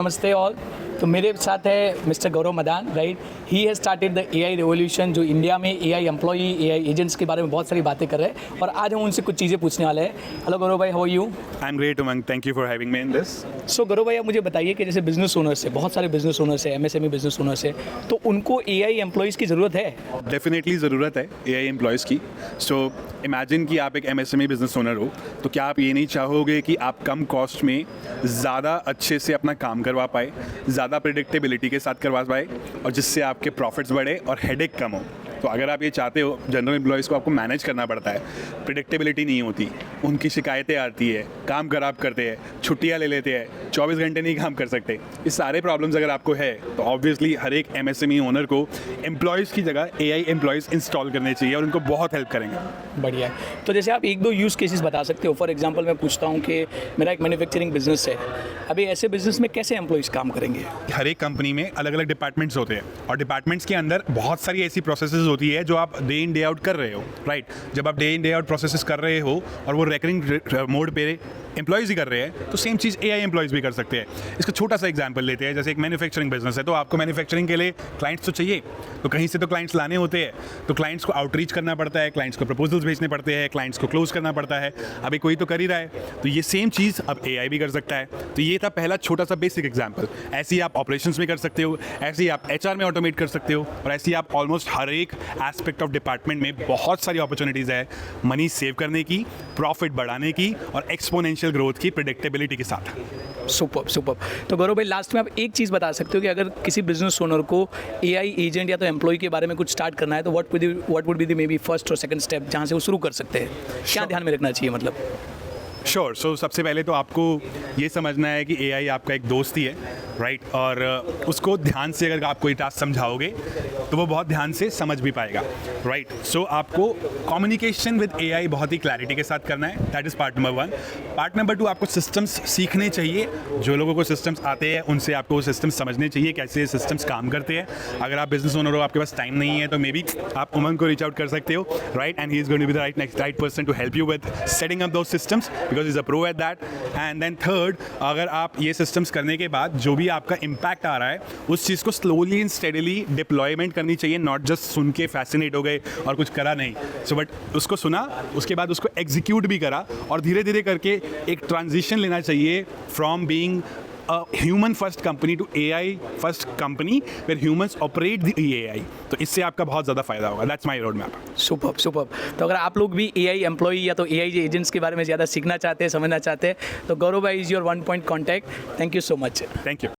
नमस्ते ऑल। तो मेरे साथ है mister Gaurav Madan, right. He has started the AI revolution, जो इंडिया में एआई एम्प्लॉई, एआई एजेंट्स के बारे में बहुत सारी बातें कर रहे हैं और आज हम उनसे कुछ चीज़ें पूछने वाले हैं। हेलो गौरव भाई, how are you? I am great Umang, thank you for having me in this. So Gaurav भाई, आप मुझे बताइए कि जैसे बिजनेस ओनर्स है, बहुत सारे बिजनेस ओनर्स है, एमएसएमई बिजनेस ओनर्स है, तो उनको एआई एम्प्लॉयज़ की ज़रूरत है? डेफिनेटली ज़रूरत है एआई एम्प्लॉयज़ की। सो इमेजिन कि आप एक एमएसएमई बिजनेस ओनर हो, तो क्या आप ये नहीं चाहोगे कि आप कम कॉस्ट में ज़्यादा अच्छे से अपना काम करवा पाए, ज़्यादा प्रिडिक्टेबिलिटी के साथ करवा पाए और जिससे आपके प्रॉफिट्स बढ़े और हेडेक कम हो? तो अगर आप ये चाहते हो, जनरल एम्प्लॉयज़ को आपको मैनेज करना पड़ता है, प्रिडिक्टेबिलिटी नहीं होती, उनकी शिकायतें आती है, काम खराब करते हैं, छुट्टियां ले लेते हैं, 24 घंटे नहीं काम कर सकते। ये सारे प्रॉब्लम्स अगर आपको है तो ऑब्वियसली हर एक एमएसएमई ओनर को एम्प्लॉयज़ की जगह एआई एम्प्लॉयज़ इंस्टॉल करने चाहिए और उनको बहुत हेल्प करेंगे। बढ़िया है। तो जैसे आप एक दो यूज़ केसेस बता सकते हो? फॉर एग्जांपल मैं पूछता हूँ कि मेरा एक मैन्युफैक्चरिंग बिजनेस है, अभी ऐसे बिजनेस में कैसे एम्प्लॉयज़ काम करेंगे? हर एक कंपनी में अलग अलग डिपार्टमेंट्स होते हैं और डिपार्टमेंट्स के अंदर बहुत सारी ऐसी प्रोसेसेस होती है जो आप डे इन डे आउट कर रहे हो, राइट। जब आप day in day out processes कर रहे हो और वो रेकरिंग मोड पे एम्प्लॉयज़ ही कर रहे हैं, तो सेम चीज़ एआई एम्प्लॉयज़ भी कर सकते हैं। इसका छोटा सा एग्जांपल लेते हैं। जैसे एक मैन्युफैक्चरिंग बिजनेस है, तो आपको मैन्युफैक्चरिंग के लिए क्लाइंट्स तो चाहिए, तो कहीं से तो क्लाइंट्स लाने होते हैं, तो क्लाइंट्स को आउटरीच करना पड़ता है, क्लाइंट्स को प्रपोजल्स भेजने पड़ते हैं, क्लाइंट्स को क्लोज करना पड़ता है। अभी कोई तो कर ही रहा है, तो ये सेम चीज़ अब एआई भी कर सकता है। तो ये था पहला छोटा सा बेसिक एग्जाम्पल। ऐसे ही आप ऑपरेशंस में कर सकते हो, ऐसे ही आप एचआर में ऑटोमेट कर सकते हो और ऐसे ही आप ऑलमोस्ट हर एक एस्पेक्ट ऑफ डिपार्टमेंट में बहुत सारी अपॉर्चुनिटीज़ है मनी सेव करने की, प्रॉफिट बढ़ाने की और एक्सपोनेंशियल ग्रोथ की प्रेडिक्टेबिलिटी के साथ। Super super. तो गौरव भाई, लास्ट में आप एक चीज़ बता सकते हो कि अगर किसी बिजनेस ओनर को एआई एजेंट या तो एम्प्लॉय के बारे में कुछ स्टार्ट करना है, तो what would be the may be first और सेकंड स्टेप जहाँ से वो शुरू कर सकते हैं? क्या ध्यान में रखना चाहिए मतलब? श्योर। सो सबसे पहले तो आपको ये समझना है कि एआई आपका एक दोस्त ही है, राइट। और उसको ध्यान से अगर आप कोई टास्क समझाओगे तो वो बहुत ध्यान से समझ भी पाएगा, राइट। सो आपको कम्युनिकेशन विद एआई बहुत ही क्लैरिटी के साथ करना है, that is part number 1। Part number 2, आपको सिस्टम्स सीखने चाहिए। जो लोगों को सिस्टम्स आते हैं उनसे आपको वो सिस्टम्स समझने चाहिए, कैसे सिस्टम्स काम करते हैं। अगर आप बिजनेस ओनर हो, आपके पास टाइम नहीं है, तो मे बी आप उमंग को रीच आउट कर सकते हो, right. And he is going to be the right person to help you with setting up those systems because is a pro at that. And then third, अगर आप ये systems करने के बाद जो भी आपका इम्पैक्ट आ रहा है, उस चीज़ को स्लोली एंड स्टेडली डिप्लॉयमेंट करनी चाहिए, नॉट जस्ट सुन के फैसिनेट हो गए और कुछ करा नहीं। सो बट उसको सुना, उसके बाद उसको एग्जीक्यूट भी करा और धीरे धीरे करके एक ट्रांजिशन लेना चाहिए from being a human first company to AI first company where humans operate the AI। तो इससे आपका बहुत ज़्यादा फायदा होगा। That's my road map। Super super. तो अगर आप लोग भी एआई एम्प्लॉई या तो एआई एजेंट्स के बारे में ज़्यादा सीखना चाहते हैं, समझना चाहते हैं, तो गौरव भाई is your 1 point contact. Thank you so much. Thank you।